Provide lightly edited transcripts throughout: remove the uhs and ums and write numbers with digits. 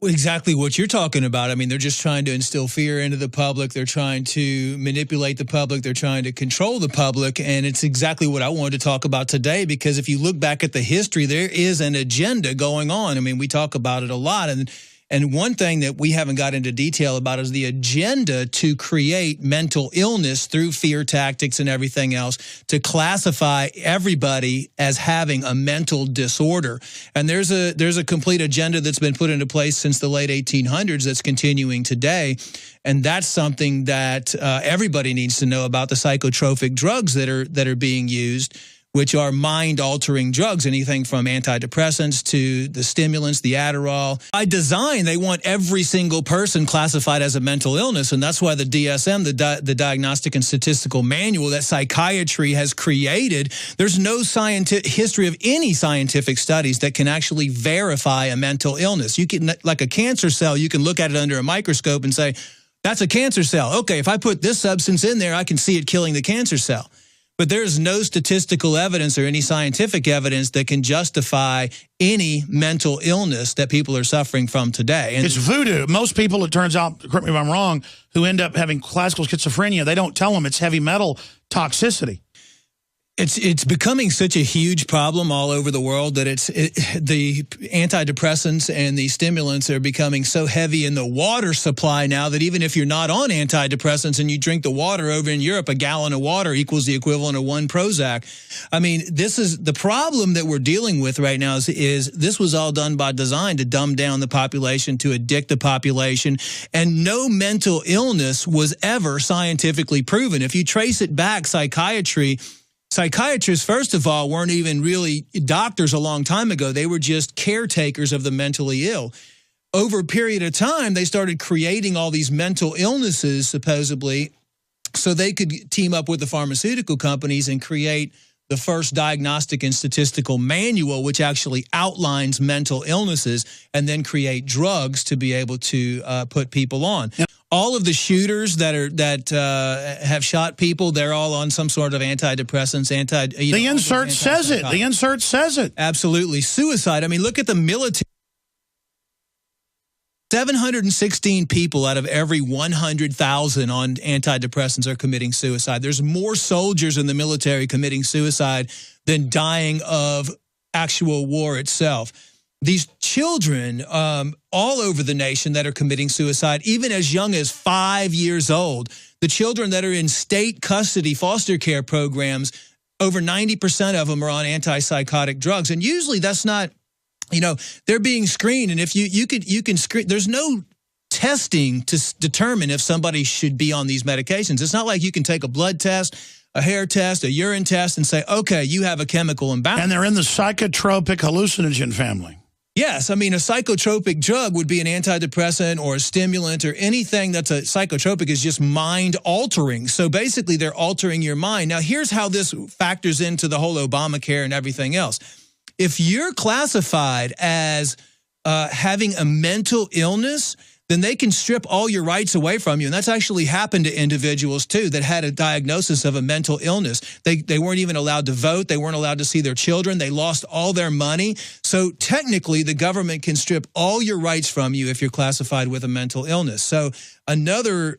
Exactly what you're talking about. I mean, they're just trying to instill fear into the public. They're trying to manipulate the public. They're trying to control the public. And it's exactly what I wanted to talk about today, because if you look back at the history, there is an agenda going on. I mean, we talk about it a lot. And one thing that we haven't got into detail about is the agenda to create mental illness through fear tactics and everything else, to classify everybody as having a mental disorder. And there's a complete agenda that's been put into place since the late 1800s that's continuing today. And that's something that everybody needs to know about, the psychotropic drugs that are being used, which are mind-altering drugs, anything from antidepressants to the stimulants, the Adderall. By design, they want every single person classified as a mental illness, and that's why the DSM, the Diagnostic and Statistical Manual that psychiatry has created, there's no history of any scientific studies that can actually verify a mental illness. You can, like a cancer cell, you can look at it under a microscope and say, that's a cancer cell. Okay, if I put this substance in there, I can see it killing the cancer cell. But there's no statistical evidence or any scientific evidence that can justify any mental illness that people are suffering from today. And it's voodoo. Most people, it turns out, correct me if I'm wrong, who end up having classical schizophrenia, they don't tell them it's heavy metal toxicity. It's becoming such a huge problem all over the world that the antidepressants and the stimulants are becoming so heavy in the water supply now that even if you're not on antidepressants and you drink the water over in Europe, a gallon of water equals the equivalent of 1 Prozac. I mean, this is the problem that we're dealing with right now is this was all done by design to dumb down the population, to addict the population, and no mental illness was ever scientifically proven. If you trace it back, psychiatrists, first of all, weren't even really doctors a long time ago. They were just caretakers of the mentally ill. Over a period of time, they started creating all these mental illnesses, supposedly, so they could team up with the pharmaceutical companies and create the first diagnostic and statistical manual, which actually outlines mental illnesses, and then create drugs to be able to put people on. Yep. All of the shooters that have shot people, they're all on some sort of antidepressants. The insert says it. The insert says it. Absolutely. Suicide. I mean, look at the military. 716 people out of every 100,000 on antidepressants are committing suicide. There's more soldiers in the military committing suicide than dying of actual war itself. These children all over the nation that are committing suicide, even as young as 5 years old, the children that are in state custody foster care programs, over 90% of them are on antipsychotic drugs. And usually that's not, you know, they're being screened. And if you can screen, there's no testing to determine if somebody should be on these medications. It's not like you can take a blood test, a hair test, a urine test, and say, okay, you have a chemical imbalance. And they're in the psychotropic hallucinogen family. Yes, I mean, a psychotropic drug would be an antidepressant or a stimulant or anything that's a psychotropic is just mind-altering. So basically, they're altering your mind. Now, here's how this factors into the whole Obamacare and everything else. If you're classified as having a mental illness, then they can strip all your rights away from you. And that's actually happened to individuals, too, that had a diagnosis of a mental illness. They weren't even allowed to vote. They weren't allowed to see their children. They lost all their money. So technically, the government can strip all your rights from you if you're classified with a mental illness. So another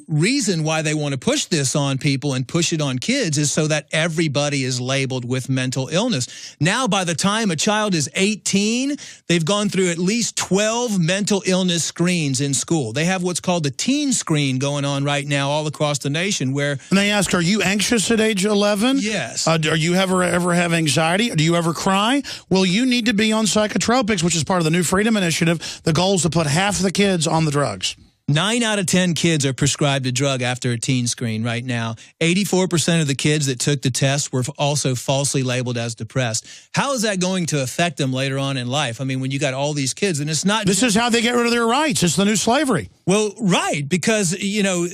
reason why they want to push this on people and push it on kids is so that everybody is labeled with mental illness. Now, by the time a child is 18, they've gone through at least 12 mental illness screens in school. They have what's called the teen screen going on right now all across the nation where... And they ask, are you anxious at age 11? Yes. Do you ever have anxiety? Do you ever cry? Well, you need to be on psychotropics, which is part of the New Freedom Initiative. The goal is to put half the kids on the drugs. 9 out of 10 kids are prescribed a drug after a teen screen right now. 84% of the kids that took the test were also falsely labeled as depressed. How is that going to affect them later on in life? I mean, when you got all these kids, and it's not... This is how they get rid of their rights. It's the new slavery. Well, right, because, you know...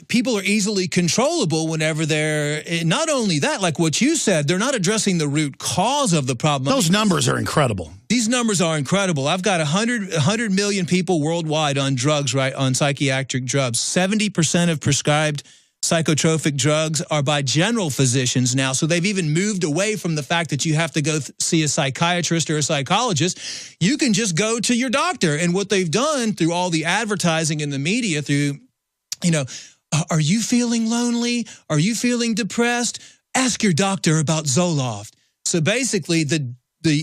people are easily controllable whenever they're, not only that, like what you said, they're not addressing the root cause of the problem. Those numbers are incredible. These numbers are incredible. I've got 100 million people worldwide on drugs, right, on psychiatric drugs. 70% of prescribed psychotropic drugs are by general physicians now. So they've even moved away from the fact that you have to go see a psychiatrist or a psychologist. You can just go to your doctor. And what they've done through all the advertising in the media, through, you know, are you feeling lonely? Are you feeling depressed? Ask your doctor about Zoloft. So basically, the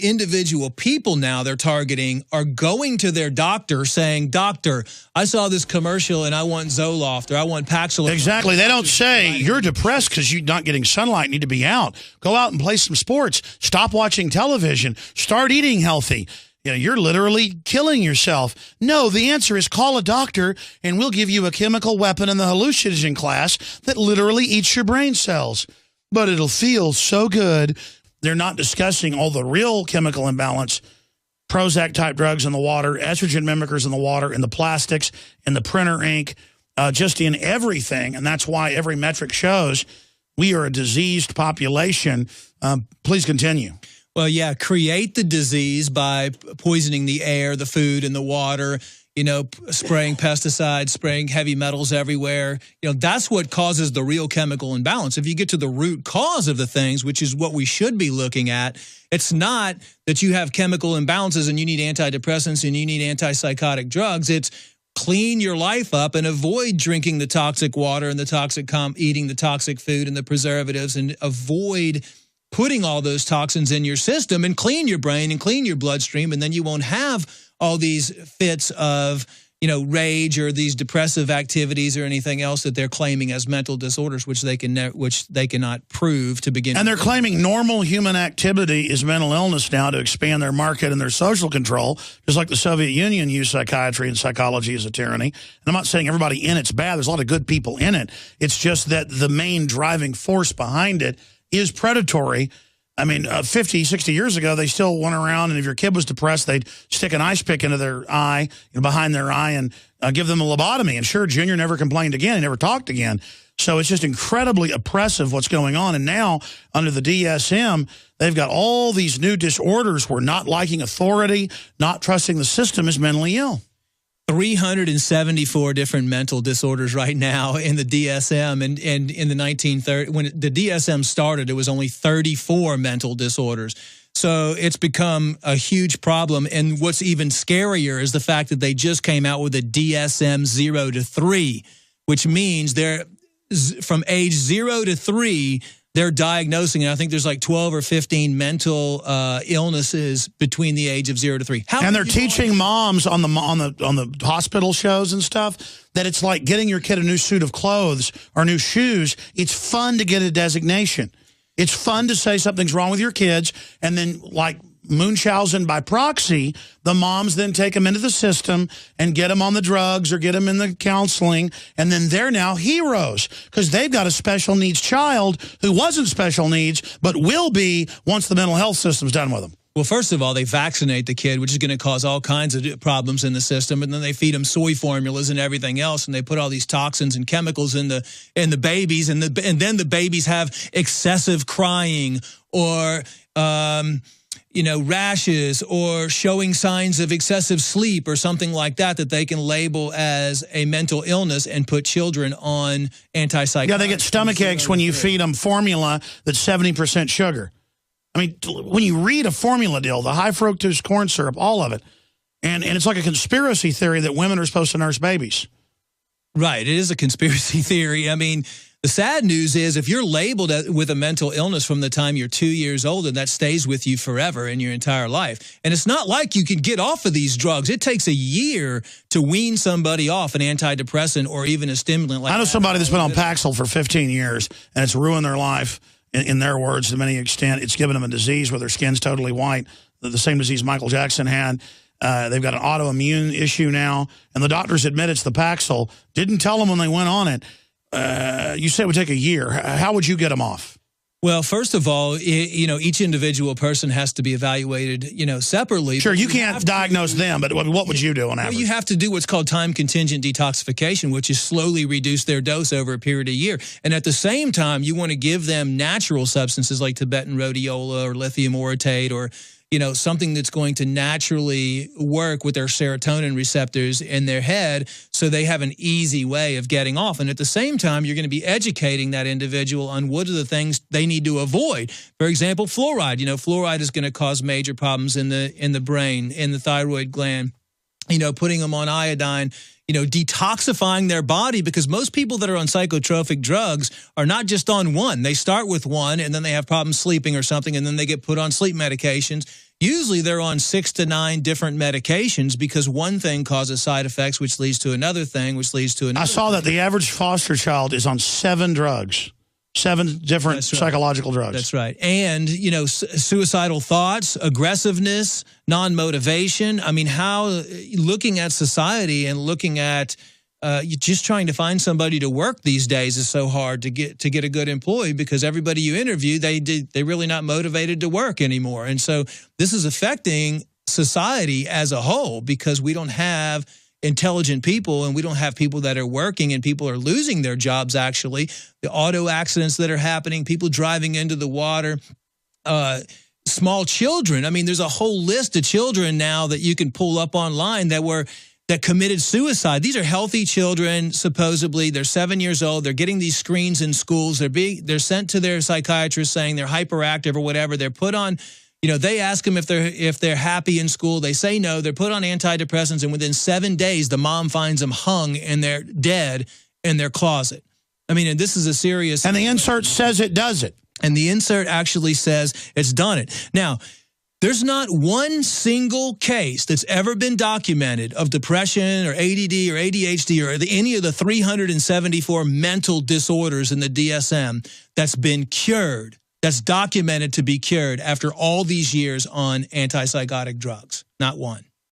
individual people now they're targeting are going to their doctor saying, doctor, I saw this commercial and I want Zoloft or I want Paxil. Exactly. They don't say you're depressed because you're not getting sunlight, need to be out. Go out and play some sports. Stop watching television. Start eating healthy. You know, you're literally killing yourself. No, the answer is call a doctor and we'll give you a chemical weapon in the hallucinogen class that literally eats your brain cells. But it'll feel so good. They're not discussing all the real chemical imbalance, Prozac-type drugs in the water, estrogen mimickers in the water, in the plastics, in the printer ink, just in everything. And that's why every metric shows we are a diseased population. Please continue. Well, yeah, create the disease by poisoning the air, the food, and the water, you know, spraying pesticides, spraying heavy metals everywhere. You know, that's what causes the real chemical imbalance. If you get to the root cause of the things, which is what we should be looking at, it's not that you have chemical imbalances and you need antidepressants and you need antipsychotic drugs. It's clean your life up and avoid drinking the toxic water and the toxic eating the toxic food and the preservatives, and avoid putting all those toxins in your system, and clean your brain and clean your bloodstream, and then you won't have all these fits of, you know, rage or these depressive activities or anything else that they're claiming as mental disorders, which they cannot prove to begin. And they're claiming normal human activity is mental illness now to expand their market and their social control, just like the Soviet Union used psychiatry and psychology as a tyranny. And I'm not saying everybody in it's bad. There's a lot of good people in it. It's just that the main driving force behind it is predatory. I mean, 50, 60 years ago, they still went around, and if your kid was depressed, they'd stick an ice pick into their eye, you know, behind their eye, and give them a lobotomy. And sure, Junior never complained again. He never talked again. So it's just incredibly oppressive what's going on. And now, under the DSM, they've got all these new disorders where not liking authority, not trusting the system is mentally ill. 374 different mental disorders right now in the DSM, and in the 1930s, when the DSM started, it was only 34 mental disorders. So it's become a huge problem. And what's even scarier is the fact that they just came out with a DSM 0 to 3, which means they're from age 0 to 3. They're diagnosing, and I think there's like 12 or 15 mental illnesses between the age of 0 to 3. And they're teaching moms on the hospital shows and stuff that it's like getting your kid a new suit of clothes or new shoes. It's fun to get a designation. It's fun to say something's wrong with your kids, and then, like Munchausen by proxy, the moms then take them into the system and get them on the drugs or get them in the counseling, and then they're now heroes because they've got a special needs child who wasn't special needs but will be once the mental health system's done with them. Well, first of all, they vaccinate the kid, which is going to cause all kinds of problems in the system, and then they feed them soy formulas and everything else, and they put all these toxins and chemicals in the babies, and then the babies have excessive crying or you know, rashes or showing signs of excessive sleep or something like that they can label as a mental illness and put children on antipsychotics. Yeah, they get stomach aches when you feed them formula that's 70% sugar. I mean, when you read a formula deal, the high fructose corn syrup, all of it, and it's like a conspiracy theory that women are supposed to nurse babies. Right, it is a conspiracy theory. I mean, the sad news is if you're labeled with a mental illness from the time you're 2 years old, and that stays with you forever in your entire life. And it's not like you can get off of these drugs. It takes a year to wean somebody off an antidepressant or even a stimulant. Like I know somebody that's been on Paxil for 15 years, and it's ruined their life, in their words, to many extent. It's given them a disease where their skin's totally white, the same disease Michael Jackson had. They've got an autoimmune issue now, and the doctors admit it's the Paxil. Didn't tell them when they went on it. You said it would take a year. How would you get them off? Well, first of all, you know, each individual person has to be evaluated, you know, separately. Sure, you can't diagnose them, but what would you do on average? Well, you have to do what's called time-contingent detoxification, which is slowly reduce their dose over a period of a year. And at the same time, you want to give them natural substances like Tibetan rhodiola or lithium orotate or, something that's going to naturally work with their serotonin receptors in their head so they have an easy way of getting off. And at the same time, you're going to be educating that individual on what are the things they need to avoid. For example, fluoride. Fluoride is going to cause major problems in the brain, in the thyroid gland. Putting them on iodine, detoxifying their body, because most people that are on psychotropic drugs are not just on one. They start with one and then they have problems sleeping or something, and then they get put on sleep medications. Usually they're on 6 to 9 different medications because one thing causes side effects, which leads to another thing, which leads to another. I saw that the average foster child is on 7 drugs. 7 different psychological drugs. That's right. And, suicidal thoughts, aggressiveness, non-motivation. I mean, how looking at society and looking at just trying to find somebody to work these days is so hard to get a good employee, because everybody you interview, they're really not motivated to work anymore. And so this is affecting society as a whole, because we don't have intelligent people, and we don't have people that are working, and people are losing their jobs. Actually, the auto accidents that are happening, people driving into the water, small children. I mean, there's a whole list of children now that you can pull up online that committed suicide. These are healthy children, supposedly. They're 7 years old. They're getting these screens in schools. They're sent to their psychiatrist saying they're hyperactive or whatever. They're put on. They ask them if they're happy in school. They say no. They're put on antidepressants, and within 7 days, the mom finds them hung and they're dead in their closet. I mean, and this is a serious. And the insert says it does it. And the insert actually says it's done it. Now, there's not one single case that's ever been documented of depression or ADD or ADHD or any of the 374 mental disorders in the DSM that's been cured. That's documented to be cured after all these years on antipsychotic drugs. Not one.